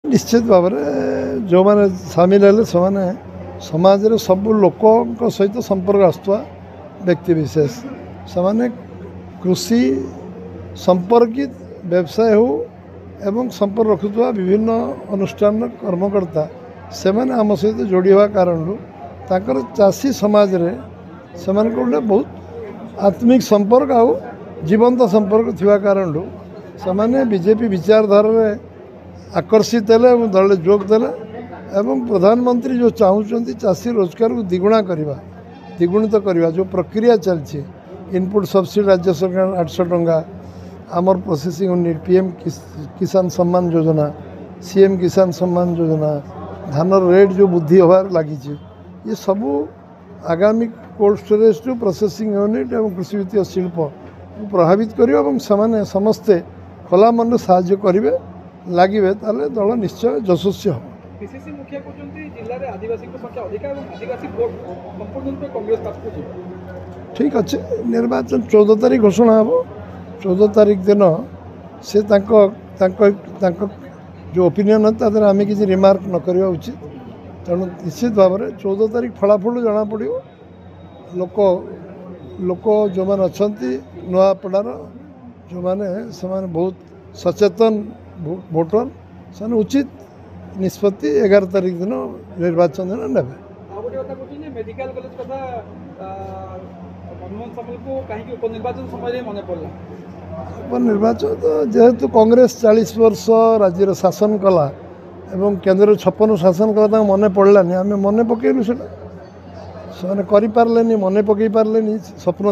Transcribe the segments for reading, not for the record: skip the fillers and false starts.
निश्चित भाव में जो मैंने सामिल है से समाज रे सब लोक सहित संपर्क आसुवा व्यक्ति विशेष से कृषि संपर्कित व्यवसाय हो एवं संपर्क रखुवा विभिन्न अनुष्ठान कर्मकर्ता से आम सहित जोड़ी हवा कारण ताकर चाषी समाज रे से गोटे बहुत आत्मिक संपर्क आ जीवंत संपर्क थिवा कारण से बीजेपी विचारधारा आकर्षित है दल जोग देले एवं प्रधानमंत्री जो चाहूँगी चाषी रोजगार को द्विगुणित करवा जो प्रक्रिया चलती इनपुट सब्सिडी राज्य सरकार 800 टंका आमर प्रोसेसिंग यूनिट पीएम किसान सम्मान योजना सीएम किसान सम्मान योजना धान रेट जो बुद्धि होबार लगी ये सबू आगामी cold storage to processing unit एवं कृषि वित्तीय शिल्प प्रभावित कर समस्ते खोला मन साहाय्य करेंगे लगे ताले दल निश्चय यशस्वी हम पीसीसी मुखिया कहते जिले में आदिवासी संख्या अधिक आदिवासी भोट संपूर्ण रूप कांग्रेस पास ठीक अच्छे निर्वाचन 14 तारीख घोषणा हम 14 तारीख दिन से जो ओपिनियन है आम किसी रिमार्क न करवा उचित तेणु निश्चित भाव में 14 तारीख फलाफल जना पड़ लोक लोक जो मैंने अच्छा नुआपड़ार जो मैंने बहुत सचेतन भोटर से उचित निष्पत्ति 11 तारीख दिन निर्वाचन दिन ने मेडिकल कॉलेज कथा मनमोहन सामल को कहीं उपनिर्वाचन समय मन पड़ा उपनिर्वाचन तो जेहेतु कांग्रेस 40 वर्ष राज्य शासन कला एवं केन्द्र 56 शासन कला मन पड़ानी आम मन पकईलु से करें मन पकई पारे स्वप्न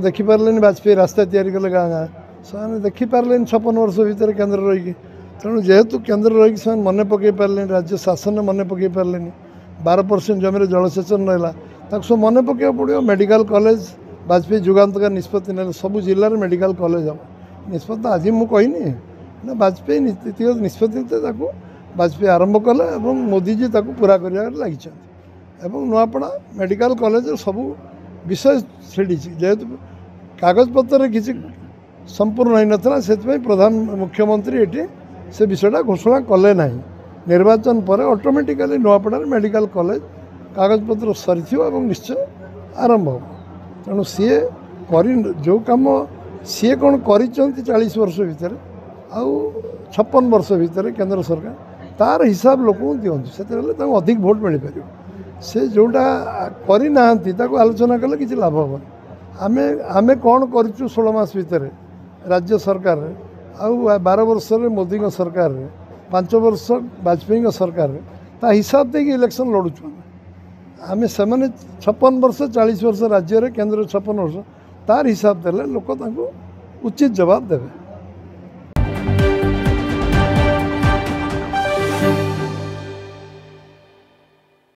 देखिपारे वाजपेयी रास्ता तैयारी कले गाँ गाँ से देखिपारे 56 वर्ष भितर केन्द्र रही तेणु जेहेतु केन्द्र रही से मन पकई पारे राज्य शासन मन पकई पारे 12% जमी जलसेचन रहा सब मन पकड़ा पड़ो मेडिकल कॉलेज वाजपेयी जुगान्तकार निष्पत्ति ना सब जिले में मेडिकल कॉलेज हम निष्पत्ति आज मुझे कहनी ना वाजपेयी नीतिगत निष्पत्ति वाजपेयी आरंभ कले मोदीजी पूरा कर लगी नुआपड़ा मेडिकल कॉलेज सब विषय छेड़ी जेहेतु कागज पत्र किसी संपूर्ण नहीं नाला से प्रधान मुख्यमंत्री ये से विषयटा घोषणा कले ना निर्वाचन पर ऑटोमेटिकली नुआपड़ा मेडिकल कॉलेज कागज पत्र सरी निश्चय आरंभ हो तेणु सी जो कम सी कौन कर 40 वर्ष भितर आउ 56 वर्ष भितर केंद्र सरकार तार हिसाब लोक दिखाँ से अधिक भोट मिल पार से जोटा करना आलोचना कले किसी लाभ हम आमे आमे कौन कर 16 मास भितर राज्य सरकार आउ 12 वर्ष मोदी सरकार 5 वर्ष वाजपेयी सरकार ता हिसाब दे इलेक्शन लड़ुचु आमे से 56 वर्ष 40 वर्ष राज्य केंद्र 56 वर्ष तार हिसाब देले लोक उचित जवाब देवे।